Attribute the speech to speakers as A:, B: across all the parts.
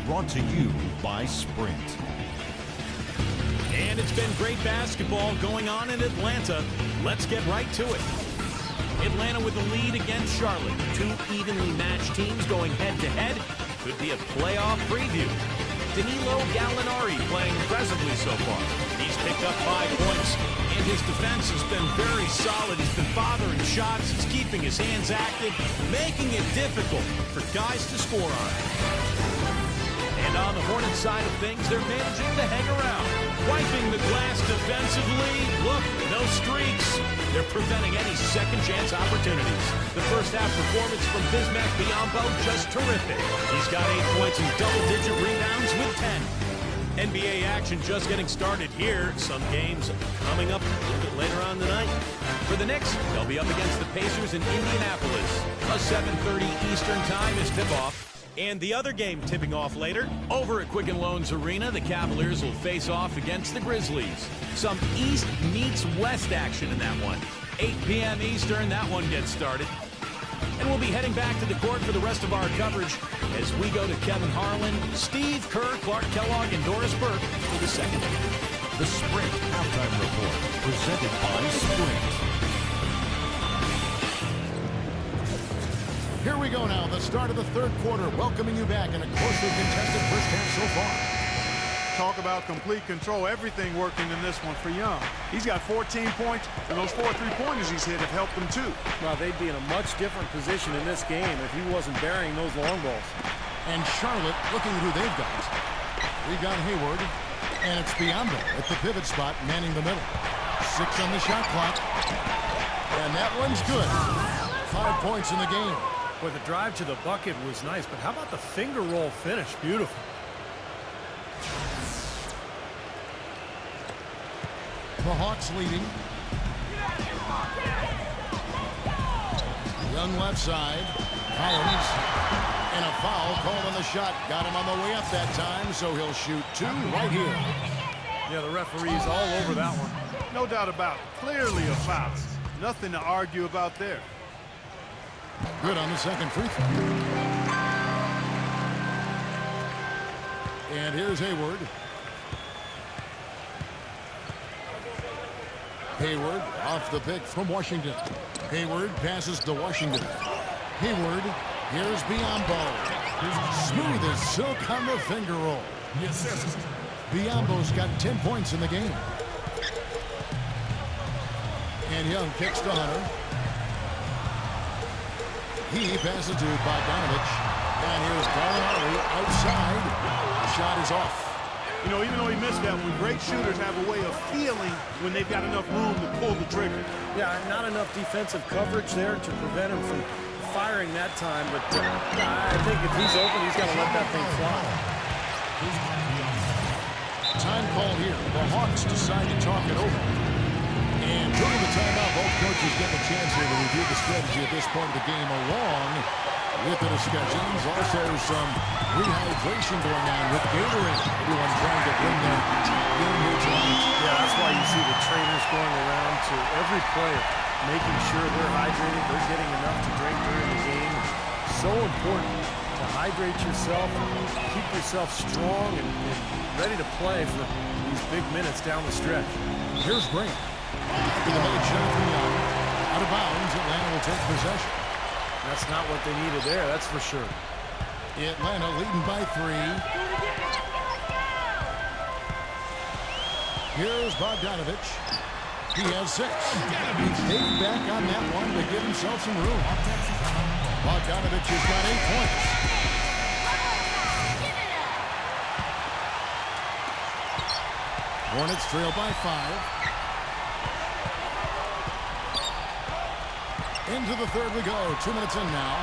A: brought to you by Sprint.
B: And it's been great basketball going on in Atlanta. Let's get right to it. Atlanta with the lead against Charlotte. Two evenly matched teams going head-to-head. Could be a playoff preview. Danilo Gallinari playing impressively so far. He's picked up 5 points, and his defense has been very solid. He's been bothering shots. He's keeping his hands active, making it difficult for guys to score on. And on the Hornets side of things, they're managing to hang around. Wiping the glass defensively. Look, no streaks. They're preventing any second-chance opportunities. The first-half performance from Bismack Biyombo, just terrific. He's got 8 points and double-digit rebounds with 10. NBA action just getting started here. Some games coming up a little bit later on tonight. For the Knicks, they'll be up against the Pacers in Indianapolis. A 7:30 Eastern time is tip-off. And the other game tipping off later, over at Quicken Loans Arena, the Cavaliers will face off against the Grizzlies. Some East meets West action in that one. 8 p.m. Eastern, that one gets started. And we'll be heading back to the court for the rest of our coverage as we go to Kevin Harlan, Steve Kerr, Clark Kellogg, and Doris Burke for the second.
A: The Sprint Halftime Report, presented by Sprint.
C: Here we go now, the start of the third quarter, welcoming you back in a closely contested first half so far.
D: Talk about complete control, everything working in this one for Young. He's got 14 points, and those 4 3-pointers he's hit have helped him too.
E: Well, they'd be in a much different position in this game if he wasn't burying those long balls.
C: And Charlotte looking at who they've got. We got Hayward, and it's Biyombo at the pivot spot, manning the middle. 6 on the shot clock, and that one's good. 5 points in the game.
E: Boy, the drive to the bucket was nice, but how about the finger roll finish? Beautiful.
C: The Hawks leading. Young left side. Collins. And a foul called on the shot. Got him on the way up that time, so he'll shoot 2 right here.
E: Yeah, the referee's all over that one.
D: No doubt about it. Clearly a foul. Nothing to argue about there.
C: Good on the second free throw. And here's Hayward. Hayward off the pick from Washington. Hayward passes to Washington. Hayward, here's Biyombo. Smooth as silk on the finger roll. Yes, sir. Biyombo's got 10 points in the game. And Young kicks to Hunter. He passes to Bogdanovich. And here's Gallinari outside. The shot is off.
D: You know, even though he missed that one, great shooters have a way of feeling when they've got enough room to pull the trigger.
E: Yeah, not enough defensive coverage there to prevent him from firing that time. But I think if he's open, he's got to let that thing fly.
C: Time call here. The Hawks decide to talk it over. And during the timeout, both coaches get a chance here to review the strategy at this point of the game, along with the discussions. Also some rehydration going on with Gatorade. Everyone trying to bring their game here tonight.
E: Yeah, that's why you see the trainers going around to every player, making sure they're hydrated, they're getting enough to drink during the game. So important to hydrate yourself, keep yourself strong and ready to play for these big minutes down the stretch.
C: Here's Grant. After the made shot from Young, out of bounds, Atlanta will take possession.
E: That's not what they needed there, that's for sure.
C: Atlanta leading by 3. Here's Bogdanovich. He has 6. He stayed back on that one to give himself some room. Bogdanovich has got 8 points. Hornets trail by 5. Into the third we go. 2 minutes in now.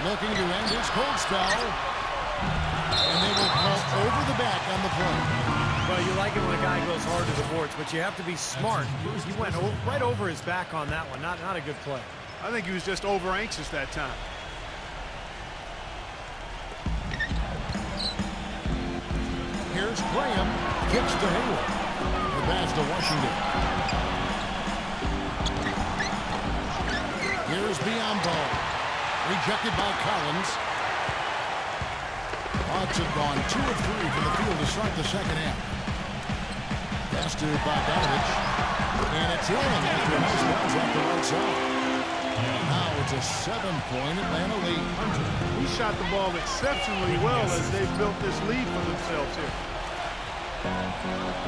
C: Looking to end his cold spell. And they will call over the back on the play.
E: Well, you like it when a guy goes hard to the boards, but you have to be smart. He went right over his back on that one. Not a good play.
D: I think he was just over anxious that time.
C: Here's Graham. Kicks to Hayward. The pass to Washington. Here's Biyombo. Rejected by Collins. Hawks have gone 2 of 3 from the field to start the second half. Pass to Bogdanovich. And it's in after a nice bounce off the right side. Now it's a 7-point Atlanta lead.
D: He shot the ball exceptionally well as they've built this lead for themselves here.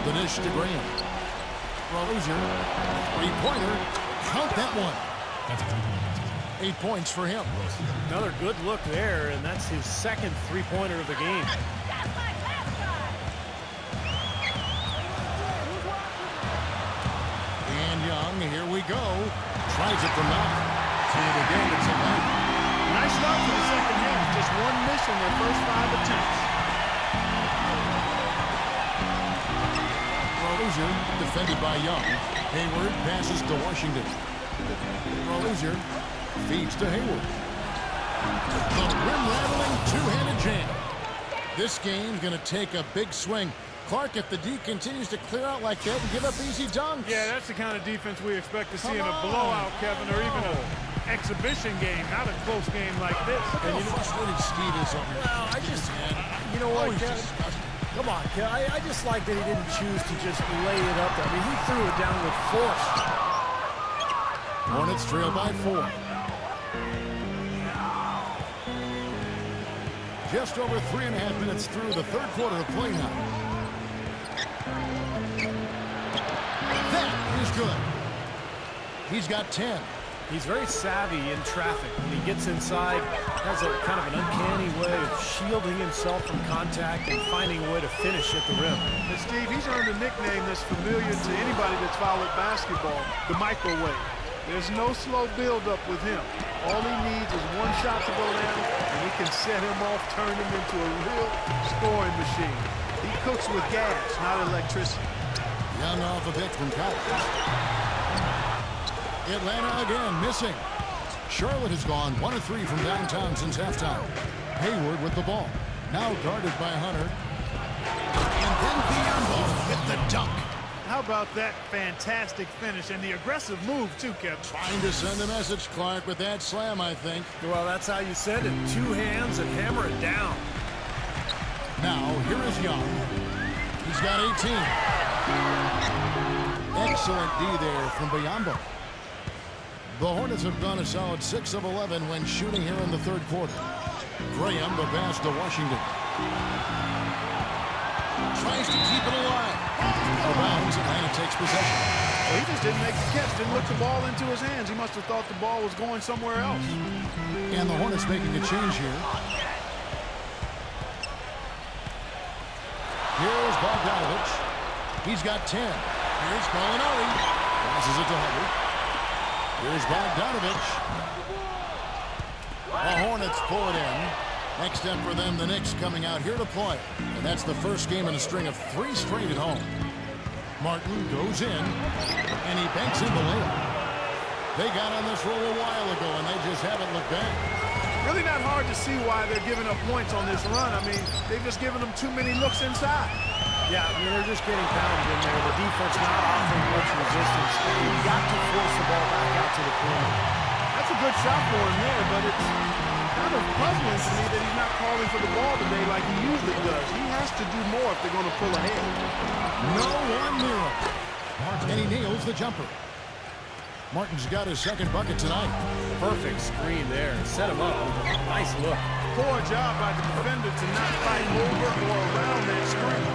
C: The dish to Graham. Rozier. Three-pointer. Count that one. 8 points for him.
E: Another good look there, and that's his second three-pointer of the game.
C: And Young, here we go. Tries it from now. And again, it's a night.
D: Nice start for the second half. Just one miss in their first 5 attempts.
C: Rozier, defended by Young. Hayward passes to Washington. Rozier feeds to Hayward. The rim-rattling two-handed jam. This game's going to take a big swing. Clark, if the D continues to clear out like that and give up easy dunks.
D: Yeah, that's the kind of defense we expect to see in a blowout, Kevin, or even an exhibition game, not a close game like this.
C: And you know, frustrated Steve is over here.
E: Well, I just, you know what, Kevin? Come on, Kevin. I just like that he didn't choose to just lay it up there. I mean, he threw it down with force.
C: Hornets trail by 4. Just over 3.5 minutes through the third quarter of play now. That is good. He's got 10.
E: He's very savvy in traffic. When he gets inside, has a kind of an uncanny way of shielding himself from contact and finding a way to finish at the rim.
D: And Steve, he's earned a nickname that's familiar to anybody that's followed basketball, the microwave. There's no slow build-up with him. All he needs is one shot to go down, and he can set him off, turn him into a real scoring machine. He cooks with gas, not electricity.
C: Young off a pick from college. Atlanta again missing. Charlotte has gone 1 of 3 from downtown since halftime. Hayward with the ball. Now guarded by Hunter. And then Biombo with the dunk.
D: How about that fantastic finish and the aggressive move, too, Kevin?
C: Trying to send a message, Clark, with that slam, I think.
E: Well, that's how you send it. 2 hands and hammer it down.
C: Now, here is Young. He's got 18. Excellent D there from Biombo. The Hornets have gone a solid 6 of 11 when shooting here in the third quarter. Graham, the pass to Washington. Tries to keep it alive. Out of bounds, Atlanta takes possession.
D: Well, he just didn't make the catch, didn't look the ball into his hands. He must have thought the ball was going somewhere else.
C: And the Hornets making a change here. Here's Bogdanovich. He's got 10. Here's Gallinari. Passes it to Hunter. Here's Bogdanovich. The Hornets pull it in. Next step for them, the Knicks coming out here to play. And that's the first game in a string of 3 straight at home. Martin goes in, and he banks in the layup. They got on this roll a while ago, and they just haven't looked back.
D: Really not hard to see why they're giving up points on this run. I mean, they've just given them too many looks inside.
E: Yeah, I mean, they're just getting pounded in there. The defense not offering much resistance. You've got to force the ball back out to the perimeter.
D: That's a good shot for him there, but it's kind of puzzling to me that he's not calling for the ball today like he usually does. He has to do more if they're going to pull ahead.
C: No one near him. And he nails the jumper. Martin's got his second bucket tonight.
E: Perfect screen there. Set him up. Nice look.
D: Poor job by the defender to not fight over or around that screen.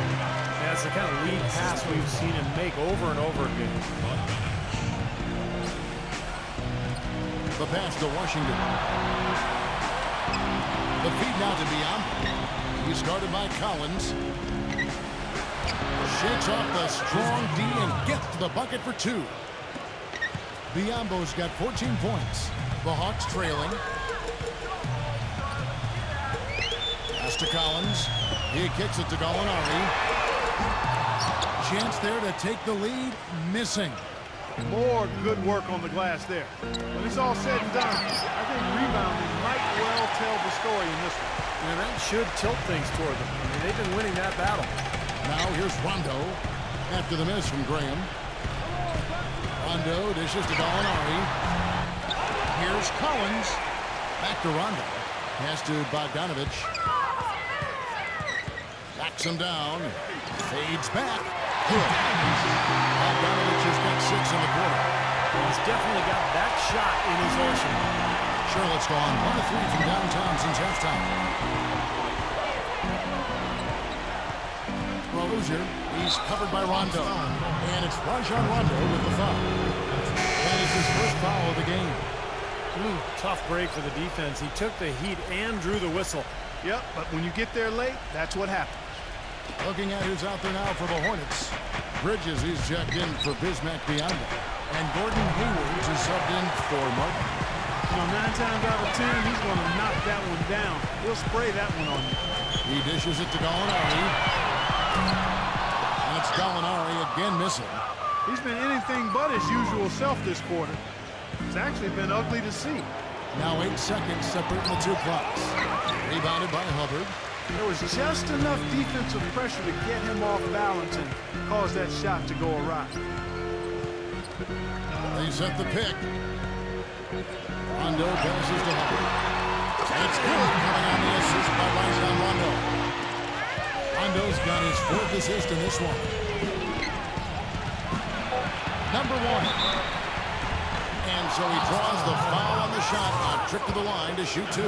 E: That's the kind of lead pass we've seen him make over and over again.
C: The pass to Washington. The feed now to Biombo. He's guarded by Collins. Shakes off the strong D and gets to the bucket for 2. Biombo's got 14 points. The Hawks trailing. Pass to Collins. He kicks it to Gallinari. Chance there to take the lead. Missing.
D: More good work on the glass there. When it's all said and done, I think rebounding might well tell the story in this one.
E: And that should tilt things toward them. I mean, they've been winning that battle.
C: Now here's Rondo after the miss from Graham. Rondo dishes to Gallinari. Here's Collins. Back to Rondo. Pass to Bogdanovich. Tracks him down. Fades back. Good. Bogdanovich has got 6 in the quarter.
E: He's definitely got that shot in his arsenal.
C: Charlotte's gone 1 of 3 from downtown since halftime. Rozier, he's covered by Rondo. And it's Rajon Rondo with the foul. And it's his first foul of the game.
E: Tough break for the defense. He took the heat and drew the whistle.
D: Yep, but when you get there late, that's what happens.
C: Looking at who's out there now for the Hornets. Bridges, he's checked in for Bismack Biyombo. And Gordon Hayward is subbed in for Martin.
D: You know, 9 times out of 10, he's going to knock that one down. He'll spray that one on you.
C: He dishes it to Gallinari. And it's Gallinari again missing.
D: He's been anything but his usual self this quarter. It's actually been ugly to see.
C: Now 8 seconds separating the 2 clocks. Rebounded by Hubbard.
D: There was just enough defensive pressure to get him off balance and cause that shot to go awry.
C: They set the pick. Rondo passes to Hubbard. And it's good, coming on the assist by Rajon Rondo. Rondo's got his 4th assist in this one. Number 1. And so he draws the foul on the shot. A trip to the line to shoot 2.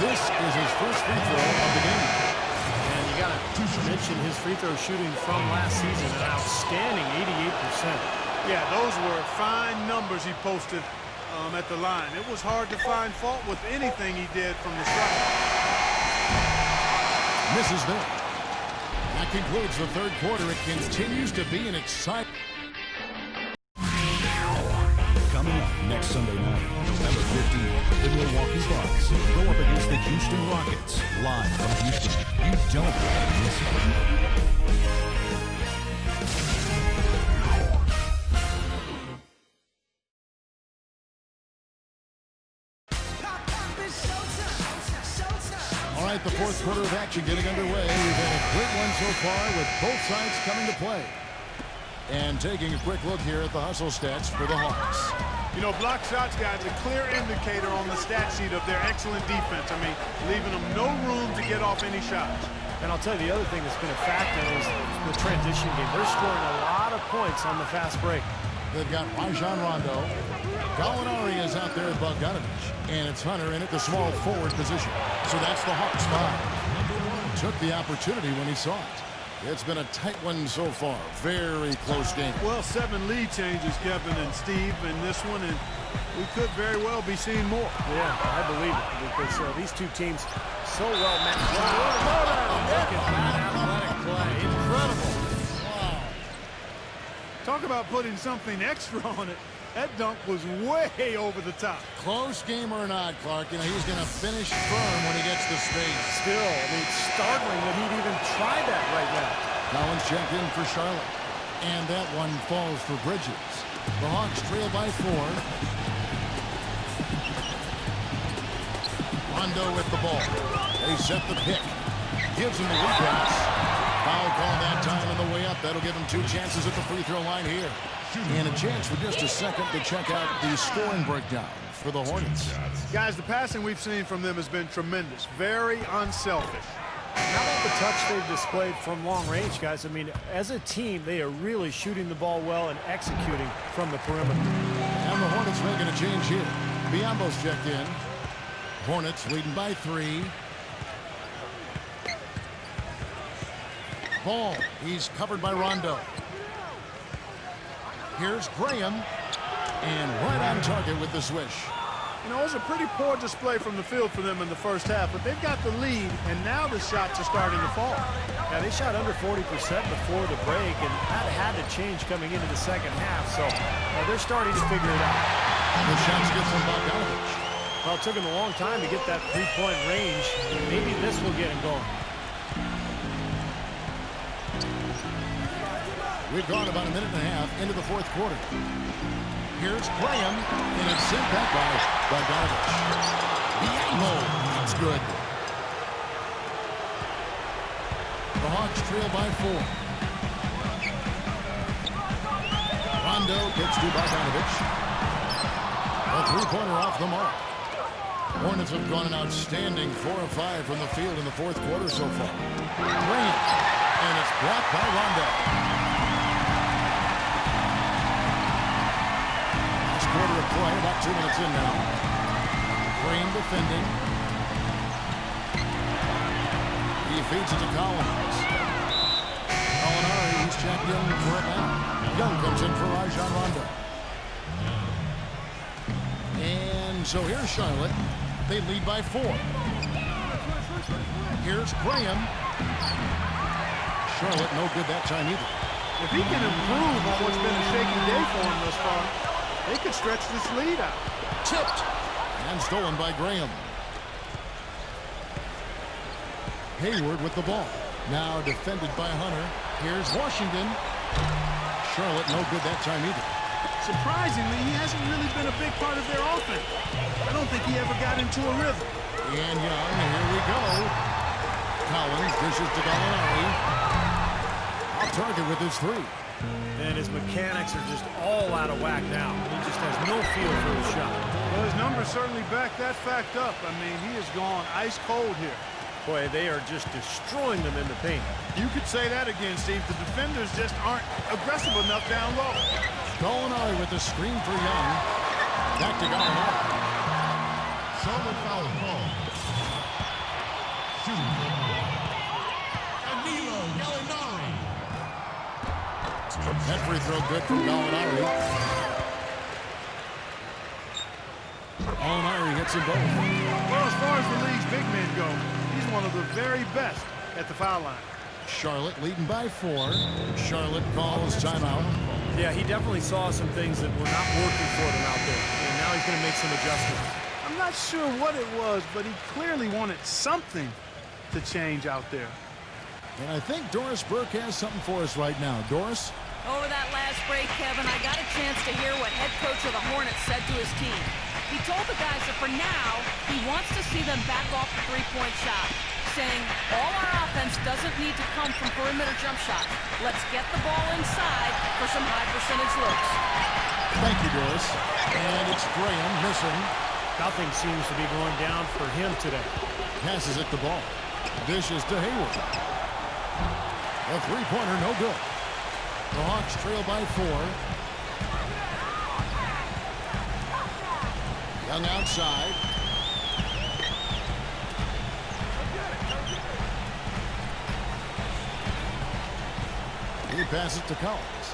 C: This is his first free throw of the game.
E: And you got to mention his free throw shooting from last season, an outstanding 88%.
D: Yeah, those were fine numbers he posted at the line. It was hard to find fault with anything he did from the start.
C: Misses there. That concludes the 3rd quarter. It continues to be an exciting...
A: Coming up next Sunday night, November 15th, the Milwaukee Bucks go up against the Houston Rockets, live from Houston. You don't want to miss it. All right, the 4th quarter of action getting underway. We've had a great one so far with both sides coming to play. And taking a quick look here at the hustle stats for the Hawks.
D: You know, block shots, guys, a clear indicator on the stat sheet of their excellent defense. I mean, leaving them no room to get off any shots.
E: And I'll tell you, the other thing that's been a factor is the transition game. They're scoring a lot of points on the fast break.
C: They've got Rajon Rondo. Gallinari is out there at Bogdanovich. And it's Hunter in at the small forward position. So that's the Hawks 5. Took the opportunity when he saw it. It's been a tight one so far. Very close game.
D: Well, 7 lead changes, Kevin and Steve, in this one, and we could very well be seeing more.
E: Yeah, I believe it, because these two teams so well matched. Look at that athletic play. Incredible.
D: Wow. Talk about putting something extra on it. That dunk was way over the top.
C: Close game or not, Clark, you know, he's going to finish firm when he gets the space.
E: Still, I mean, it's startling that he'd even try that right now.
C: Collins checked in for Charlotte. And that one falls for Bridges. The Hawks trail by 4. Rondo with the ball. They set the pick. Gives him the repass. Foul call that time on the way up. That'll give him 2 chances at the free throw line here. And a chance for just a second to check out the scoring breakdown for the Hornets.
D: Guys, the passing we've seen from them has been tremendous. Very unselfish.
E: How about the touch they've displayed from long range, guys? I mean, as a team, they are really shooting the ball well and executing from the perimeter.
C: And the Hornets making a change here. Biyombo's checked in. Hornets leading by 3. Ball. He's covered by Rondo. Here's Graham. And right on target with the swish.
D: You know, it was a pretty poor display from the field for them in the first half, but they've got the lead, and now the shots are starting to fall.
E: Yeah, they shot under 40% before the break, and that had to change coming into the second half, so they're starting to figure it out.
C: The shots get from Bogdanovich.
E: Well, it took him a long time to get that three-point range. Maybe this will get him going.
C: We've gone about a minute and a half into the 4th quarter. Here's Graham, and it's sent back by Bogdanovich. No, that's good. The Hawks trail by 4. Rondo gets to Bogdanovich. A 3-pointer off the mark. Hornets have gone an outstanding 4 of 5 from the field in the 4th quarter so far. Graham
A: by Rondo. Last quarter of play, about 2 minutes in now. Green defending. He feeds it to Collins. He's checked in for Atlanta. Young comes in for Rajon Rondo. And so here's Charlotte. They lead by 4. Here's Graham. Charlotte no good that time either.
D: If he can improve on what's been a shaky day for him thus far, they could stretch this lead out.
A: Tipped. And stolen by Graham. Hayward with the ball. Now defended by Hunter. Here's Washington. Charlotte no good that time either.
D: Surprisingly, he hasn't really been a big part of their offense. I don't think he ever got into a rhythm.
A: And Young, here we go. Collins dishes to Gallinari. Off target with his 3.
E: And his mechanics are just all out of whack now. He just has no feel for his shot.
D: Well, his numbers certainly back that fact up. I mean, he has gone ice cold here.
E: Boy, they are just destroying them in the paint.
D: You could say that again, Steve. The defenders just aren't aggressive enough down low.
A: Gallinari with the screen for Young. Back to Gallinari.
C: Charlotte foul call. Shooting. Danilo Gallinari.
A: That free throw good from Gallinari. Gallinari hits them both.
D: Well, as far as the league's big men go, he's one of the very best at the foul line.
A: Charlotte leading by 4. Charlotte calls timeout.
E: Yeah, he definitely saw some things that were not working for them out there. And now he's going to make some adjustments.
D: I'm not sure what it was, but he clearly wanted something to change out there.
A: And I think Doris Burke has something for us right now. Doris?
F: Over that last break, Kevin, I got a chance to hear what head coach of the Hornets said to his team. He told the guys that for now, he wants to see them back off the three-point shot, saying all our offense doesn't need to come from perimeter jump shots. Let's get the ball inside for some high-percentage looks.
A: Thank you, Doris. And it's Graham missing.
E: Nothing seems to be going down for him today.
A: Passes it the ball. Dishes to Hayward. A three-pointer, no good. The Hawks trail by 4. Young outside. He passes to Collins.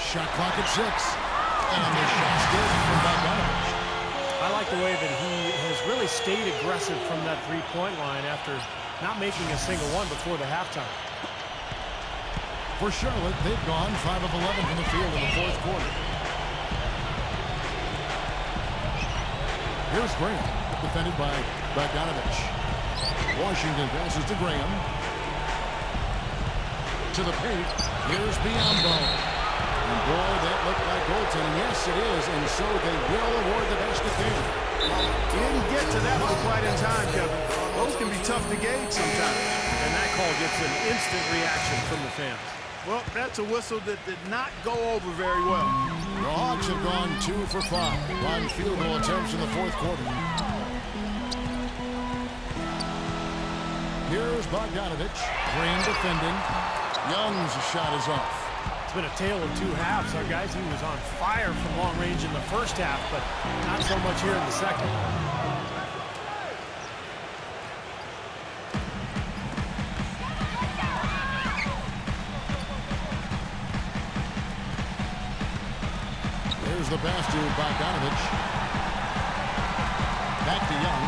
A: Shot clock at 6. And the shot's good from Bogdanovich.
E: I like the way that he has really stayed aggressive from that three-point line after not making a single one before the halftime.
A: For Charlotte, they've gone 5 of 11 from the field in the 4th quarter. Here's Graham, defended by Bogdanovich. Washington passes to Graham. To the paint. Here's Biombo. And boy, that looked like goaltending. Yes, it is. And so they will award the best defender.
D: He didn't get to that one quite in time, Kevin. Those can be tough to gauge sometimes.
E: And that call gets an instant reaction from the fans.
D: Well, that's a whistle that did not go over very well.
A: The Hawks have gone 2 for 5 on field goal attempts in the 4th quarter. Here's Bogdanovich. Green defending. Young's shot is off.
E: It's been a tale of 2 halves. Our guys, he was on fire from long range in the first half, but not so much here in the second.
A: There's the pass to Bogdanovich. Back to Young.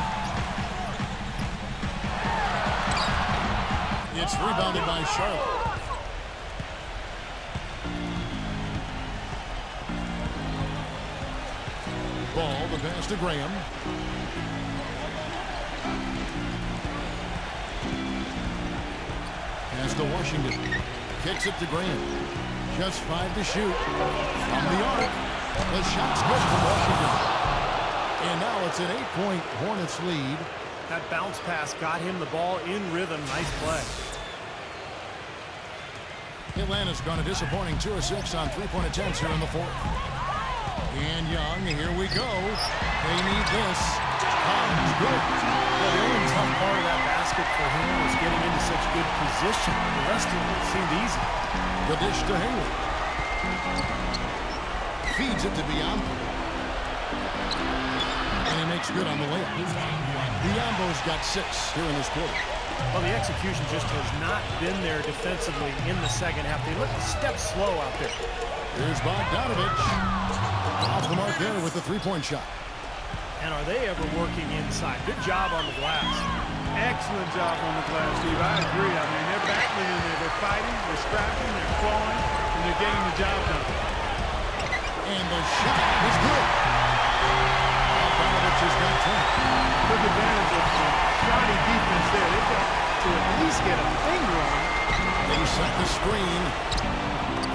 A: It's rebounded by Charlotte. Ball, the pass to Graham. Pass to Washington. Kicks it to Graham. Just 5 to shoot. From the arc. The shot's good for Washington. And now it's an 8-point Hornets lead.
E: That bounce pass got him the ball in rhythm. Nice play.
A: Atlanta's gone a disappointing 2 of 6 on three-point attempts here in the 4th. And Young, here we go. They need this. Good.
E: Well, the only tough part of that basket basket for him was getting into such good position. The rest of it seemed easy.
A: The dish to Hayward. Feeds it to Biombo. And he makes good on the layup. Biombo's got 6 here in this quarter.
E: Well, the execution just has not been there defensively in the second half. They look a step slow out there.
A: Here's Bogdanovich. Off the mark there with the three-point shot.
E: And are they ever working inside? Good job on the glass.
D: Excellent job on the glass, Steve. I agree. I mean, they're battling in there. They're fighting, they're scrapping, they're clawing, and they're getting the job done.
A: And the shot is good. Bogdanovich has got 10.
D: Took advantage of some shoddy defense there. They've got to at least get a finger on it.
A: They set the screen.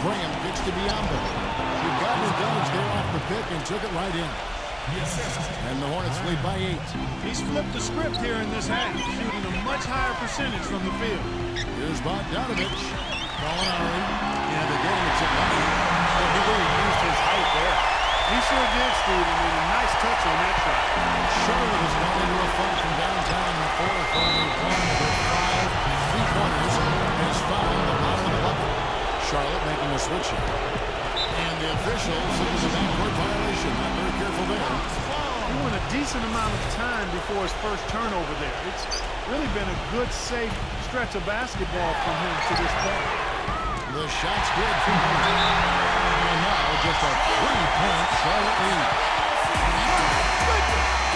A: Graham gets to Biombo. He got his guns there off the pick and took it right in. And the Hornets lead by 8.
D: He's flipped the script here in this half, shooting a much higher percentage from the field.
A: Here's Bogdanovich. Gallinari. And again, it's a money.
E: Well, he really used his height there.
D: He sure did, Steve. I mean, a nice touch on that shot.
A: Charlotte has gone into a fight from downtown in the fourth. Only one of their 5 three-pointers has found the bottom of the bucket. Charlotte making a switch here. And the officials, it was a backcourt violation. Not very careful there.
D: He went a decent amount of time before his first turnover there. It's really been a good, safe stretch of basketball from him to this point.
A: The shot's good from him. And now just a 3-point Charlotte lead.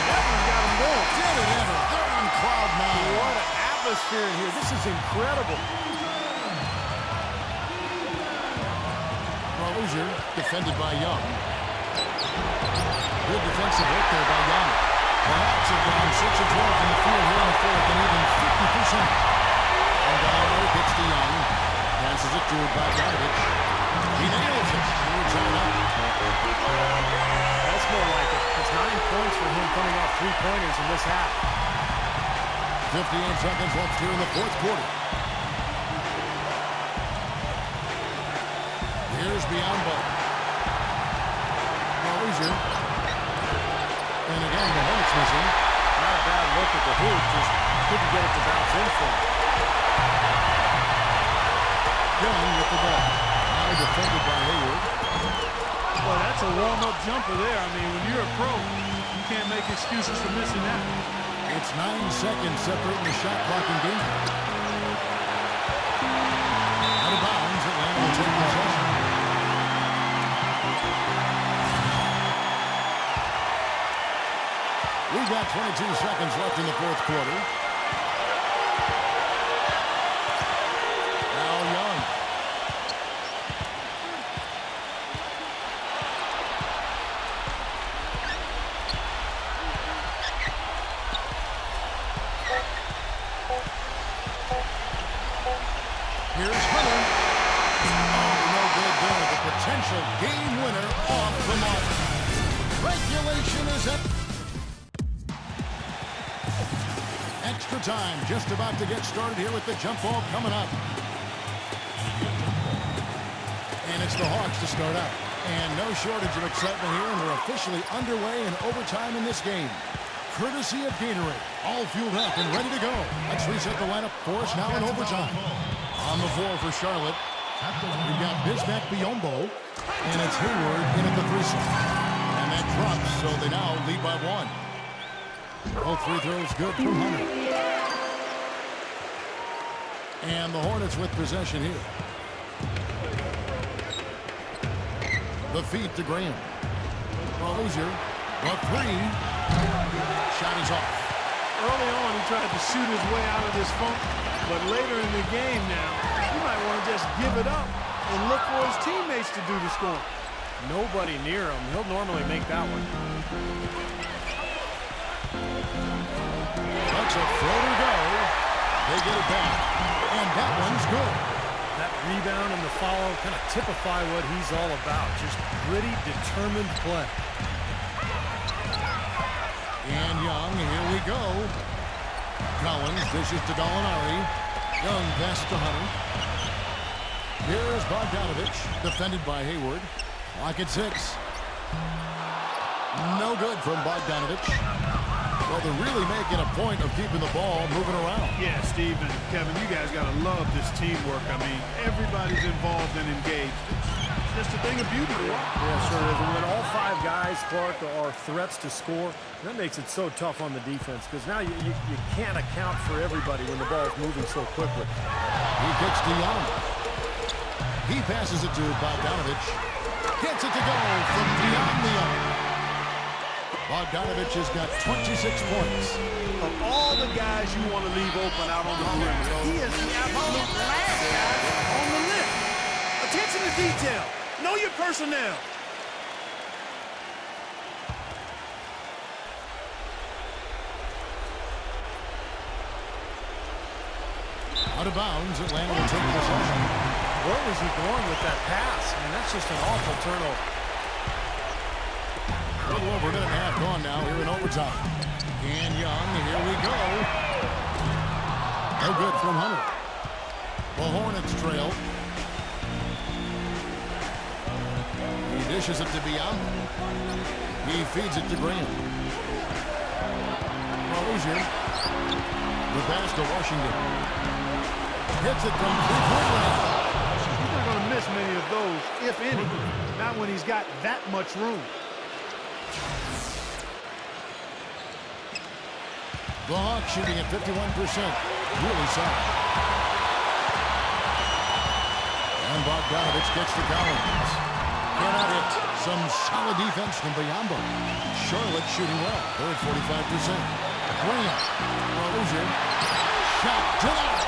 D: That one got him going.
A: Did it ever? They're on cloud 9.
D: What an atmosphere in here. This is incredible.
A: Rozier defended by Young. Good defensive work there by Young. The Hawks have gone 6 of 12 from the field here in the fourth and even 50%. And Gallinari gets to Young. Passes it to Bogdanovich. He nails it.
E: That's more like it. It's 9 points for him coming off 3-pointers in this half.
A: 58 seconds left here in the fourth quarter. Here's Biombo. Rozier. And again, the Hornets missing.
E: Not a bad look at the hoop, just couldn't get it to bounce in for him.
A: Young with the ball. Now defended by Hayward.
D: Well, that's a warm-up jumper there. I mean, when you're a pro, you can't make excuses for missing that.
A: It's 9 seconds separating the shot clock and game. Out of bounds, Atlanta will take possession. We've got 22 seconds left in the fourth quarter. Now Young. Here's Hunter. Oh, no good there. The potential game winner off the mark. Regulation is up. Extra time just about to get started here with the jump ball coming up. And it's the Hawks to start out. And no shortage of excitement here, and we're officially underway in overtime in this game. Courtesy of Gatorade, all fueled up and ready to go. Let's reset the lineup for us now in overtime. On the floor for Charlotte, we've got Bismack Biombo, and it's Hayward in at the 3 slot. And that drops, so they now lead by 1. Both free throws good from Hunter. And the Hornets with possession here. The feed to Graham. Rozier, the 3. Shot is off.
D: Early on, he tried to shoot his way out of this funk, but later in the game now, he might want to just give it up and look for his teammates to do the scoring.
E: Nobody near him. He'll normally make that one.
A: That's a floater go. They get it back, and that one's good.
E: That rebound and the follow kind of typify what he's all about. Just gritty, determined play.
A: And Young, here we go. Collins dishes to Gallinari. Young pass to Hunter. Here's Bogdanovich, defended by Hayward. Clock at 6. No good from Bogdanovich. Well, they're really making a point of keeping the ball moving around.
D: Yeah, Steve and Kevin, you guys got to love this teamwork. I mean, everybody's involved and engaged. It's just a thing of beauty.
E: Yeah, sure is. And when all 5 guys, Clark, are threats to score, that makes it so tough on the defense because now you can't account for everybody when the ball is moving so quickly.
A: He kicks to Young. He passes it to Bogdanovich. Gets it to go from beyond the arc. Bogdanovich has got 26 points.
D: Of all the guys you want to leave open out on the perimeter, he is the absolute last guy on the list. Attention to detail. Know your personnel.
A: Out of bounds, Atlanta will take possession.
E: Where was he going with that pass? I mean, that's just an awful turnover.
A: A little over a minute and a half gone now here in overtime. And Young, here we go. No good from Hunter. The Hornets trail. He dishes it to Biombo. He feeds it to Graham. Rozier. The pass to Washington. Hits it from three-point line.
D: He's not going to miss many of those, if any. Not when he's got that much room.
A: The Hawks shooting at 51%. Really solid. And Bogdanovich gets to Collins. Cannot hit. Some solid defense from Biombo. Charlotte shooting well. They're at 45%. Graham. Rozier. Shot denied.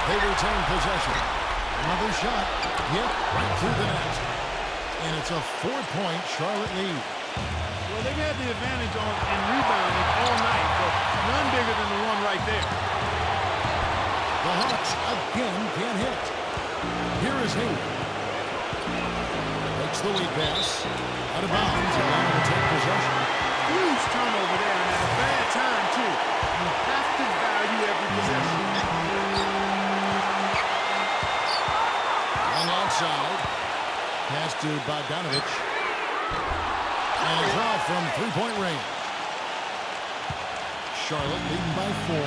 A: They retain possession. Another shot. Hit right through the net. And it's a 4-point Charlotte lead.
D: Well, they've had the advantage in rebounding all night, but none bigger than the one right there.
A: The Hawks again can't hit. Here is Hayward. Makes the lead pass. Out of bounds. Atlanta will take possession.
D: Huge turnover there, and at a bad time, too. You have to value every possession.
A: On the outside. Pass to Bogdanovich. And a draw from three-point range. Charlotte leading by 4.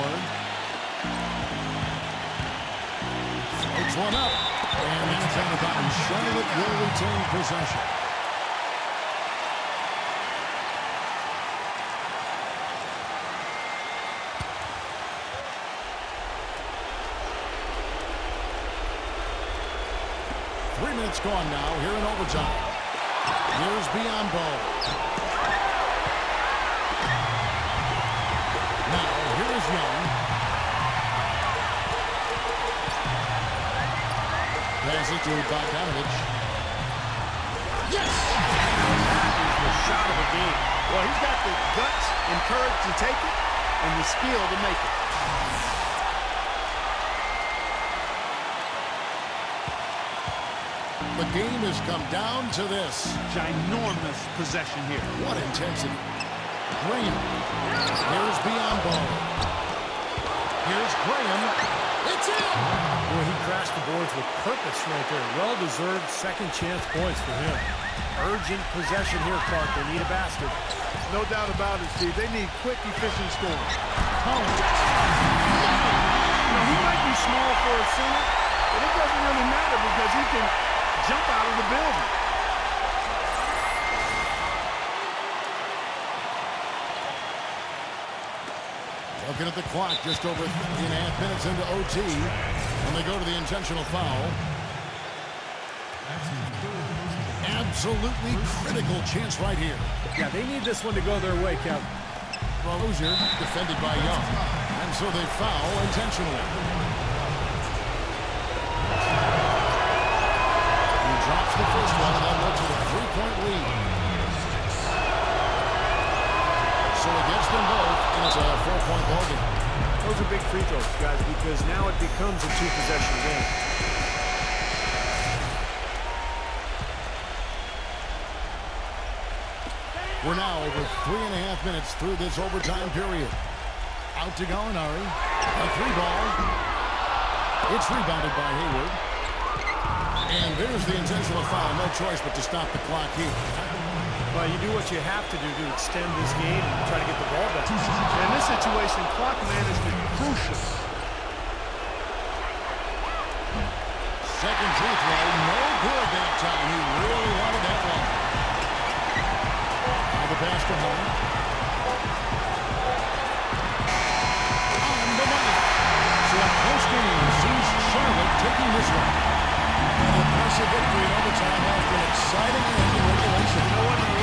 A: Floats one up. And that's out of bounds. Charlotte will retain possession. Three minutes gone now here in overtime. Here's Biombo. Now, here is Young. Pass it to Bogdanovich. Yes!
D: That is the shot of the game. Well, he's got the guts and courage to take it and the skill to make it.
A: The game has come down to this.
D: Ginormous possession here.
A: What intensity. Graham. Here's Biombo. Here's Graham. It's in!
E: Boy, he crashed the boards with purpose right there. Well-deserved second chance points for him. Urgent possession here, Clark. They need a basket.
D: No doubt about it, Steve. They need quick, efficient scoring.
A: Collins.
D: He might be small for a center, but it doesn't really matter because he can jump out of the building.
A: Looking at the clock, just over 3.5 minutes into OT. When they go to the intentional foul. Absolutely critical chance right here.
E: Yeah, they need this one to go their way, Kevin.
A: Rozier defended by Young. And so they foul intentionally. He drops the first one and then looks at a 3-point lead. So he gets them both, and it's a 4-point ballgame.
E: Those are big free throws, guys, because now it becomes a 2-possession game.
A: We're now over 3.5 minutes through this overtime period. Out to Gallinari. A 3-ball. It's rebounded by Hayward. And there's the intentional foul. No choice but to stop the clock here.
E: Well, you do what you have to do to extend this game and try to get the ball back.
D: In this situation, clock management crucial.
A: Second free throw, no good that time. He really wanted that one. Now the pass to Hunter. On the money. So a close game sees Charlotte taking this one. An impressive victory in overtime after an exciting end to regulation.
D: You know what?